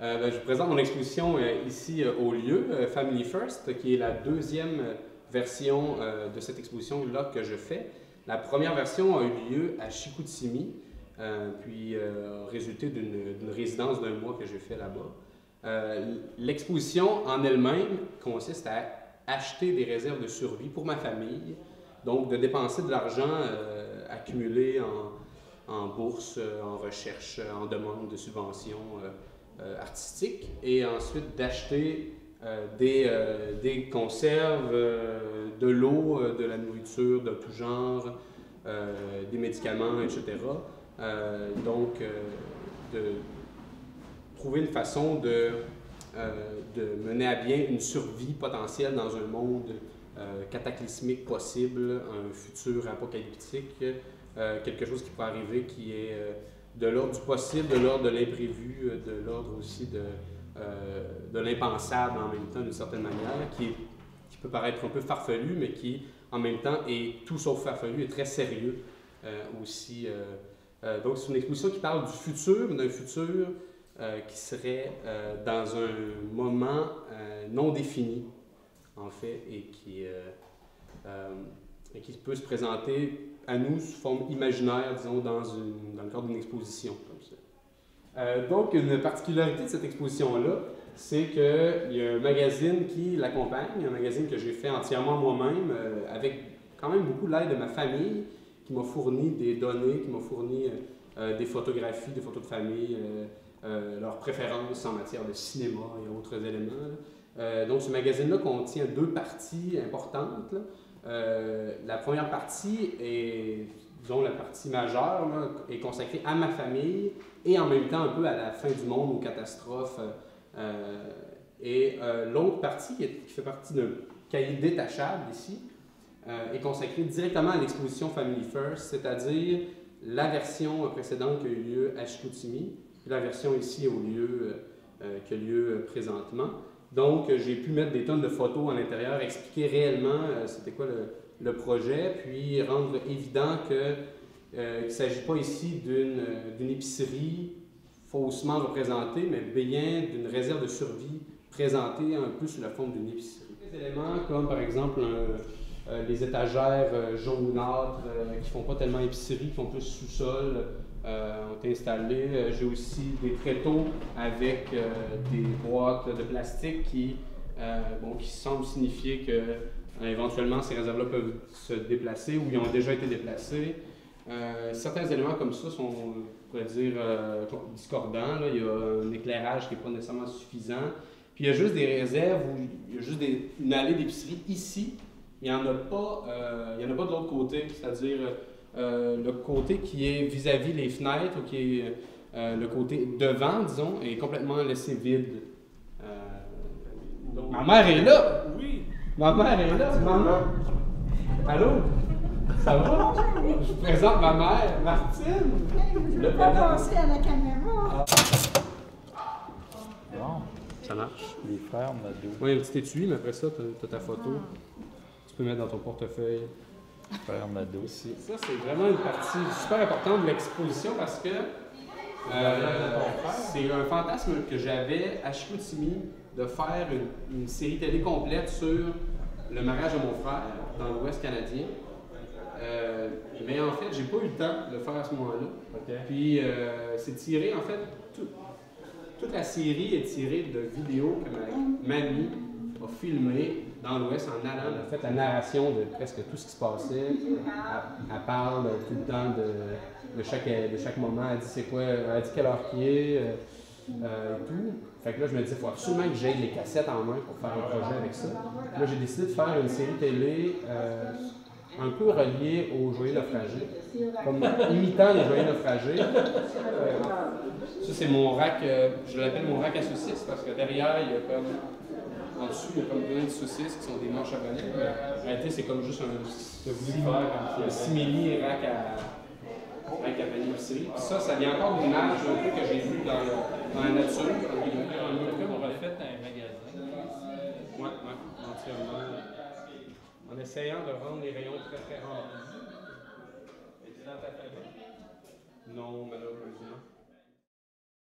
Je vous présente mon exposition ici au lieu, Family First, qui est la deuxième version de cette exposition-là que je fais. La première version a eu lieu à Chicoutimi, puis a résulté d'une résidence d'1 mois que j'ai fait là-bas. L'exposition en elle-même consiste à acheter des réserves de survie pour ma famille, donc de dépenser de l'argent accumulé en bourse, en recherche, en demande de subventions artistiques, et ensuite d'acheter des conserves, de l'eau, de la nourriture de tout genre, des médicaments, etc. Donc, de trouver une façon de mener à bien une survie potentielle dans un monde cataclysmique possible, un futur apocalyptique, quelque chose qui pourrait arriver qui est de l'ordre du possible, de l'ordre de l'imprévu, de l'ordre aussi de l'impensable en même temps d'une certaine manière, qui peut paraître un peu farfelu, mais qui en même temps est tout sauf farfelu et très sérieux aussi. Donc c'est une exposition qui parle du futur, d'un futur qui serait dans un moment non défini, en fait, et qui peut se présenter à nous sous forme imaginaire, disons, dans le cadre d'une exposition comme ça. Donc, une particularité de cette exposition-là, c'est qu'il y a un magazine qui l'accompagne, un magazine que j'ai fait entièrement moi-même, avec quand même beaucoup l'aide de ma famille, qui m'a fourni des données, qui m'a fourni des photographies, des photos de famille, leurs préférences en matière de cinéma et autres éléments. Donc, ce magazine-là contient 2 parties importantes. La première partie est, disons, la partie majeure, là, est consacrée à ma famille et en même temps un peu à la fin du monde, aux catastrophes. L'autre partie, qui fait partie d'un cahier détachable ici, est consacrée directement à l'exposition Family First, c'est-à-dire la version précédente qui a eu lieu à Chicoutimi, puis la version ici au lieu qui a lieu présentement. Donc, j'ai pu mettre des tonnes de photos à l'intérieur, expliquer réellement c'était quoi le projet, puis rendre évident qu'il ne s'agit pas ici d'une épicerie faussement représentée, mais bien d'une réserve de survie présentée un peu sous la forme d'une épicerie. Des éléments comme, par exemple, les étagères jaunâtres qui ne font pas tellement épicerie, qui font plus sous-sol, ont été installés. J'ai aussi des tréteaux avec des boîtes de plastique qui semblent signifier que éventuellement ces réserves-là peuvent se déplacer ou ils ont déjà été déplacés. Certains éléments comme ça sont, on pourrait dire, discordants. Là. Il y a un éclairage qui n'est pas nécessairement suffisant. Puis il y a juste des réserves où il y a juste une allée d'épicerie ici. Il n'y en a pas de l'autre côté, c'est-à-dire le côté qui est vis-à-vis les fenêtres, ou qui est le côté devant, disons, est complètement laissé vide. Donc, ma mère est là! Oui! Ma mère est là! Maman! Allô? Ça va? Je vous présente ma mère, Martine! Je ne veux pas passer à la caméra. Bon, Ça marche? les frères Nadeau. Oui, un petit étui, mais après ça, tu as ta photo. Tu peux mettre dans ton portefeuille. Frères Nadeau. Aussi. Ça, c'est vraiment une partie super importante de l'exposition parce que c'est un fantasme que j'avais à Chicoutimi de faire une série télé complète sur le mariage de mon frère dans l'Ouest canadien. Mais en fait, j'ai pas eu le temps de le faire à ce moment-là. Okay. Puis c'est tiré, en fait, toute la série est tirée de vidéos que ma mamie a filmées dans l'Ouest en allant. Elle a fait la narration de presque tout ce qui se passait. Elle parle tout le temps de chaque moment. Elle dit c'est quoi, elle dit quelle heure qu'il est et tout. Fait que là, je me dis, il faut absolument que j'aie les cassettes en main pour faire un projet avec ça. Là, j'ai décidé de faire une série télé un peu reliée aux Joyeux naufragés, comme imitant les Joyeux naufragés. Ça, c'est mon rack, je l'appelle mon rack à saucisses parce que derrière, il y a comme. En dessous, il y a comme plein de saucisses qui sont des manches à bonnet. En réalité, c'est comme juste un simili rack à pâtisserie. Ça vient encore d'une image un peu que j'ai vue dans la nature. On aurait fait un magasin. Oui, entièrement. En essayant de rendre les rayons très très rares. Es-tu dans ta famille? Non, malheureusement.